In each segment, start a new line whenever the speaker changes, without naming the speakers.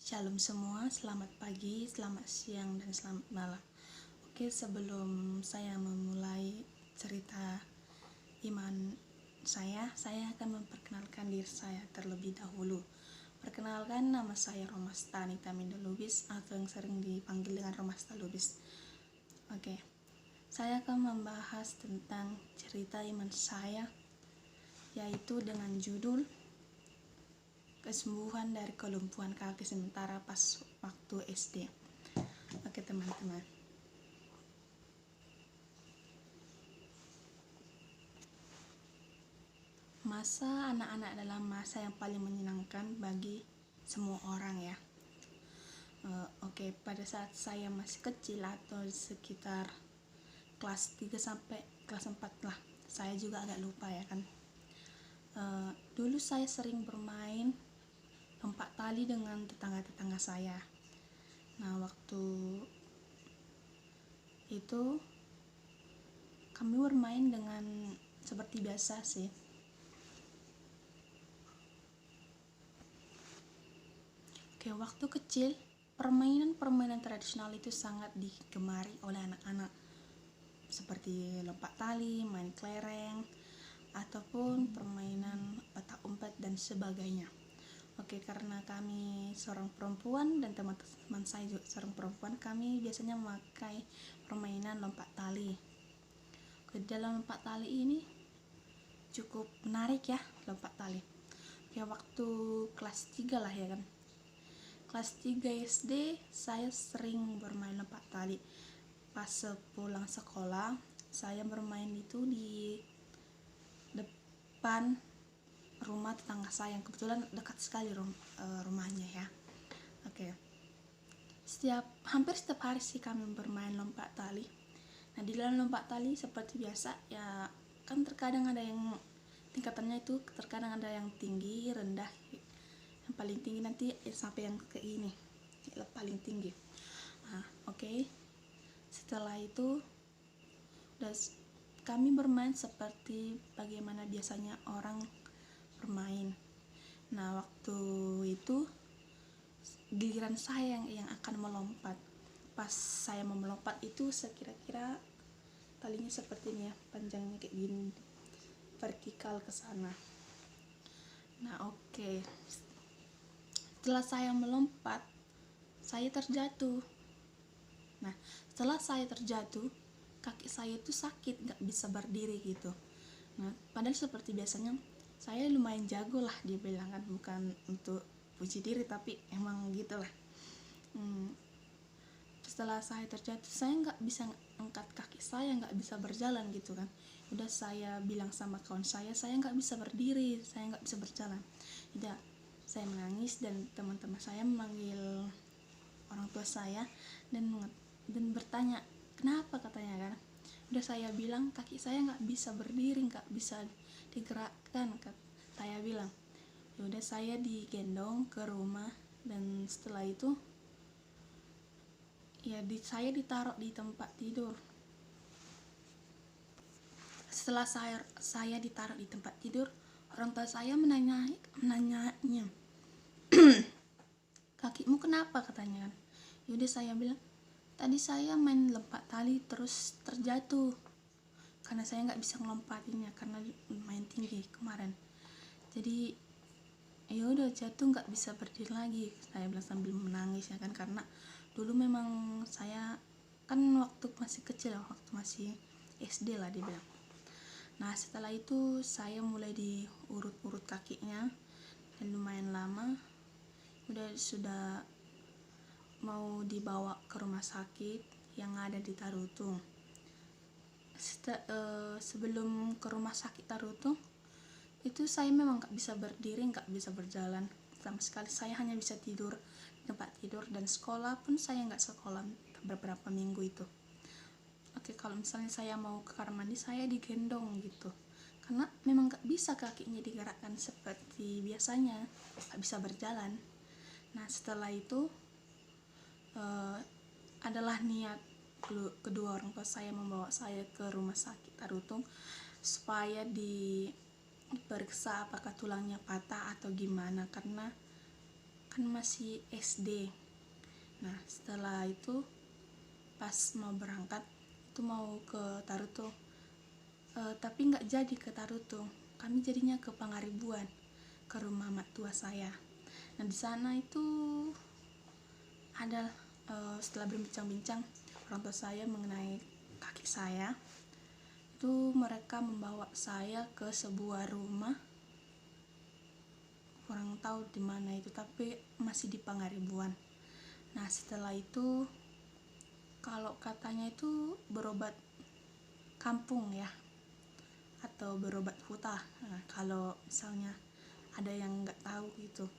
Shalom semua, selamat pagi, selamat siang, dan selamat malam. Oke, sebelum saya memulai cerita iman saya akan memperkenalkan diri saya terlebih dahulu. Perkenalkan, nama saya Romasta Anita Minda Lubis atau yang sering dipanggil dengan Romasta Lubis. Oke, saya akan membahas tentang cerita iman saya, yaitu dengan judul kesembuhan dari kelumpuhan kaki sementara pas waktu SD. Oke teman-teman, masa anak-anak adalah masa yang paling menyenangkan bagi semua orang ya. Oke, pada saat saya masih kecil atau sekitar kelas 3 sampai kelas 4 lah, saya juga agak lupa ya kan. Dulu saya sering bermain lompat tali dengan tetangga-tetangga saya. Nah, waktu itu kami bermain dengan seperti biasa sih. Oke, waktu kecil permainan tradisional itu sangat digemari oleh anak-anak, seperti lompat tali, main kelereng, ataupun permainan petak umpet dan sebagainya. Oke, karena kami seorang perempuan dan teman-teman saya juga seorang perempuan, kami biasanya memakai permainan lompat tali. Oke, dalam lompat tali ini cukup menarik ya, lompat tali. Oke, waktu kelas 3 lah ya kan. Kelas 3 SD saya sering bermain lompat tali. Pas pulang sekolah, saya bermain itu di depan rumah tetangga saya yang kebetulan dekat sekali rumahnya ya. Oke. Hampir setiap hari sih kami bermain lompat tali. Nah, di dalam lompat tali seperti biasa ya, kan terkadang ada yang tingkatannya itu terkadang ada yang tinggi, rendah. Yang paling tinggi nanti sampai yang ke ini, paling tinggi. Nah, oke. Setelah itu kami bermain seperti bagaimana biasanya orang bermain. Nah, waktu itu giliran saya yang akan melompat. Pas saya mau melompat itu sekira-kira talinya seperti ini ya, panjangnya kayak gini, vertikal ke sana. Nah, oke. Setelah saya melompat, saya terjatuh. Nah, setelah saya terjatuh, kaki saya itu sakit, gak bisa berdiri gitu. Nah, padahal seperti biasanya saya lumayan jago lah dibilang kan, bukan untuk puji diri tapi emang gitulah. Setelah saya terjatuh, saya nggak bisa angkat kaki saya, nggak bisa berjalan gitu kan. Udah saya bilang sama kawan saya nggak bisa berdiri, saya nggak bisa berjalan. Udah saya menangis dan teman-teman saya memanggil orang tua saya dan bertanya kenapa, katanya kan. Udah saya bilang kaki saya nggak bisa berdiri, nggak bisa digerakkan, saya bilang. Udah saya digendong ke rumah dan setelah itu ya saya ditaruh di tempat tidur. Setelah saya ditaruh di tempat tidur, orang tua saya menanyanya kakimu kenapa, katanya kan. Yaudah saya bilang tadi saya main lompat tali terus terjatuh karena saya nggak bisa ngelompatinnya karena main tinggi kemarin. Jadi ya udah jatuh, nggak bisa berdiri lagi, saya bilang sambil menangis ya kan, karena dulu memang saya kan waktu masih kecil, waktu masih SD lah dibilang. Nah, setelah itu saya mulai diurut-urut kakinya dan lumayan lama sudah mau dibawa ke rumah sakit yang ada di Tarutung. Sebelum ke rumah sakit Tarutung itu saya memang nggak bisa berdiri, nggak bisa berjalan sama sekali. Saya hanya bisa tidur di tempat tidur dan sekolah pun saya nggak sekolah beberapa minggu itu. Oke, kalau misalnya saya mau ke kamar mandi saya digendong gitu karena memang nggak bisa kakinya digerakkan seperti biasanya, nggak bisa berjalan. Nah, setelah itu adalah niat kedua orang tua saya membawa saya ke rumah sakit Tarutung supaya diperiksa apakah tulangnya patah atau gimana, karena kan masih SD. Nah setelah itu pas mau berangkat itu mau ke Tarutung, tapi nggak jadi ke Tarutung, kami jadinya ke Pangaribuan, ke rumah mak tua saya. Nah di sana itu ada setelah berbincang-bincang orang tua saya mengenai kakek saya, itu mereka membawa saya ke sebuah rumah, kurang tahu di mana itu tapi masih di Pangaribuan. Nah setelah itu kalau katanya itu berobat kampung ya, atau berobat hutan. Nah, kalau misalnya ada yang nggak tahu gitu.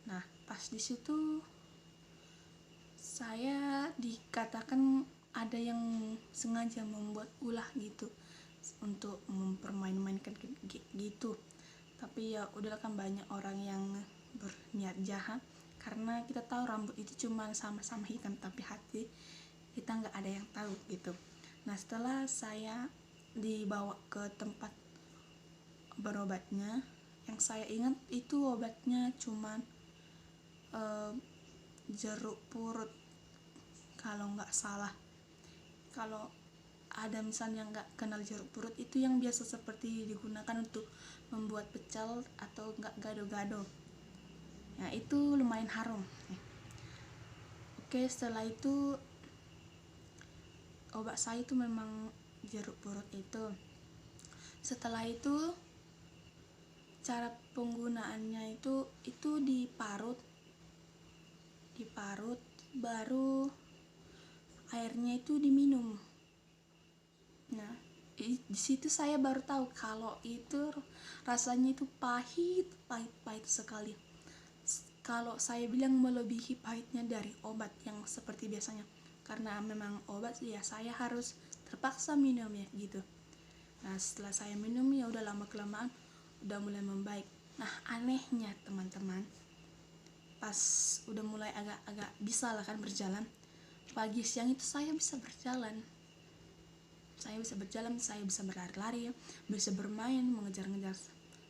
Nah pas di situ saya dikatakan ada yang sengaja membuat ulah gitu untuk mempermain-mainkan gitu. Tapi ya udahlah, kan banyak orang yang berniat jahat, karena kita tahu rambut itu cuma sama-sama hitam tapi hati kita nggak ada yang tahu gitu. Nah setelah saya dibawa ke tempat berobatnya, yang saya ingat itu obatnya cuman jeruk purut kalau nggak salah. Kalau ada misalnya nggak kenal jeruk purut, itu yang biasa seperti digunakan untuk membuat pecel atau nggak gado-gado. Nah itu lumayan harum. Oke, setelah itu obat saya itu memang jeruk purut itu. Setelah itu cara penggunaannya itu diparut baru airnya itu diminum. Nah di situ saya baru tahu kalau itu rasanya itu pahit sekali. Kalau saya bilang melebihi pahitnya dari obat yang seperti biasanya, karena memang obat ya saya harus terpaksa minum ya gitu. Nah setelah saya minum ya udah lama kelamaan udah mulai membaik. Nah anehnya teman-teman, pas udah mulai agak-agak bisa lah kan berjalan, pagi siang itu saya bisa berjalan, saya bisa berlari-lari, bisa bermain, mengejar-ngejar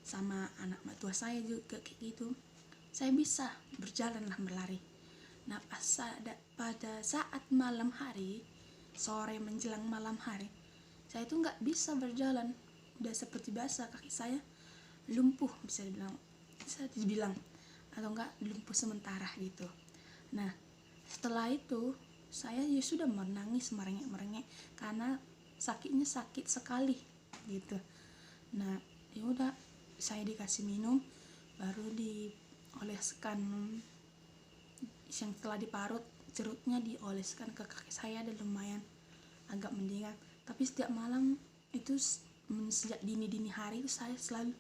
sama anak tua saya juga kayak gitu. Saya bisa berjalan lah, berlari. Nah pada saat malam hari, sore menjelang malam hari, saya itu nggak bisa berjalan, udah seperti biasa kaki saya lumpuh, bisa dibilang atau enggak lumpuh sementara gitu. Nah setelah itu saya ya sudah menangis merengek karena sakitnya sakit sekali gitu. Nah ya udah, saya dikasih minum, baru dioleskan yang telah diparut, jeruknya dioleskan ke kaki saya dan lumayan agak mendingan. Tapi setiap malam itu sejak dini hari itu saya selalu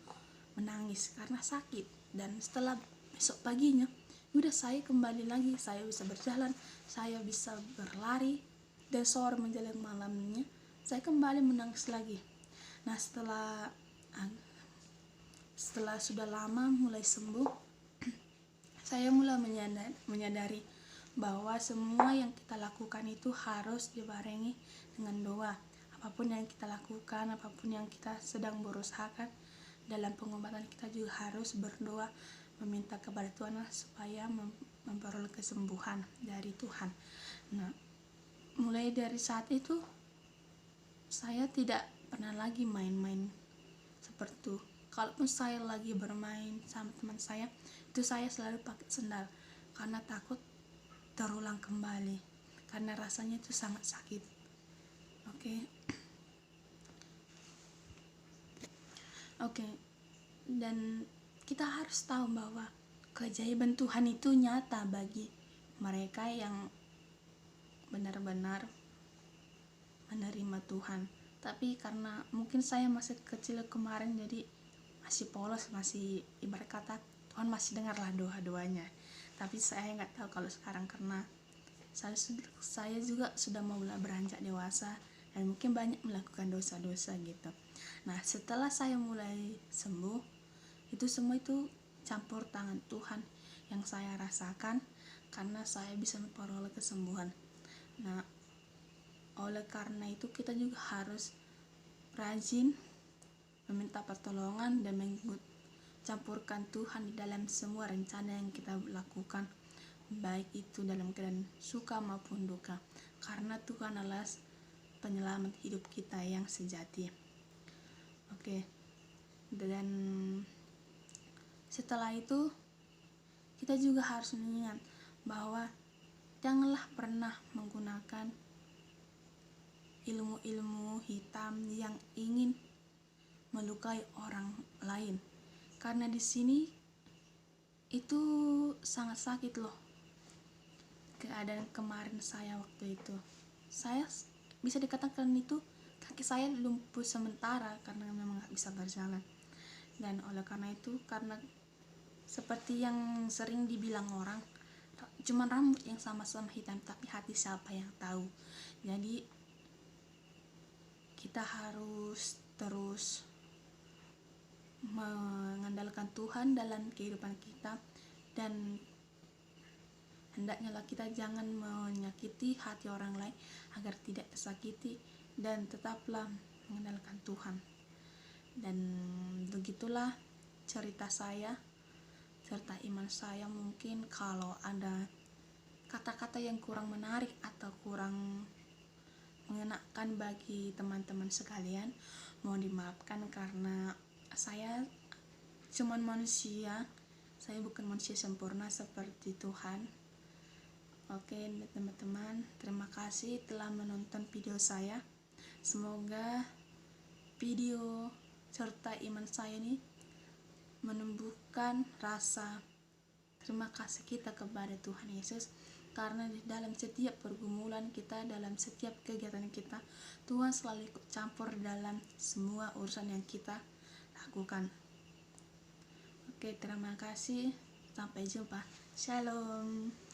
menangis karena sakit. Dan setelah besok paginya udah saya kembali lagi, saya bisa berjalan, saya bisa berlari, dan sore menjelang malamnya saya kembali menangis lagi. Nah setelah sudah lama mulai sembuh, saya mulai menyadari bahwa semua yang kita lakukan itu harus dibarengi dengan doa. Apapun yang kita lakukan, apapun yang kita sedang berusahakan dalam pengobatan, kita juga harus berdoa, meminta kepada Tuhan supaya memperoleh kesembuhan dari Tuhan. Nah mulai dari saat itu saya tidak pernah lagi main-main seperti itu. Kalaupun saya lagi bermain sama teman saya, itu saya selalu pakai sendal karena takut terulang kembali, karena rasanya itu sangat sakit. Oke. Dan kita harus tahu bahwa keajaiban Tuhan itu nyata bagi mereka yang benar-benar menerima Tuhan. Tapi karena mungkin saya masih kecil kemarin, jadi masih polos, masih ibarat kata Tuhan masih dengarlah doa-doanya. Tapi saya nggak tahu kalau sekarang, karena saya juga sudah mau beranjak dewasa dan mungkin banyak melakukan dosa-dosa gitu. Nah setelah saya mulai sembuh, itu semua itu campur tangan Tuhan yang saya rasakan, karena saya bisa memperoleh kesembuhan. Nah oleh karena itu kita juga harus rajin meminta pertolongan dan mengikut campurkan Tuhan di dalam semua rencana yang kita lakukan, baik itu dalam keadaan suka maupun duka, karena Tuhan adalah penyelamat hidup kita yang sejati. Oke, dan setelah itu kita juga harus mengingat bahwa janganlah pernah menggunakan ilmu-ilmu hitam yang ingin melukai orang lain, karena di sini itu sangat sakit loh. Keadaan kemarin saya waktu itu, saya bisa dikatakan itu kaki saya lumpuh sementara karena memang nggak bisa berjalan. Dan oleh karena itu, karena seperti yang sering dibilang orang, cuma rambut yang sama-sama hitam, tapi hati siapa yang tahu. Jadi kita harus terus mengandalkan Tuhan dalam kehidupan kita, dan hendaknya lah kita jangan menyakiti hati orang lain agar tidak tersakiti, dan tetaplah mengandalkan Tuhan. Dan begitulah cerita saya serta iman saya. Mungkin kalau ada kata-kata yang kurang menarik atau kurang mengenakan bagi teman-teman sekalian, mohon dimaafkan karena saya cuma manusia, saya bukan manusia sempurna seperti Tuhan. Oke teman-teman, terima kasih telah menonton video saya. Semoga video serta iman saya ini menumbuhkan rasa terima kasih kita kepada Tuhan Yesus, karena di dalam setiap pergumulan kita, dalam setiap kegiatan kita, Tuhan selalu ikut campur dalam semua urusan yang kita lakukan. Oke, terima kasih, sampai jumpa, shalom.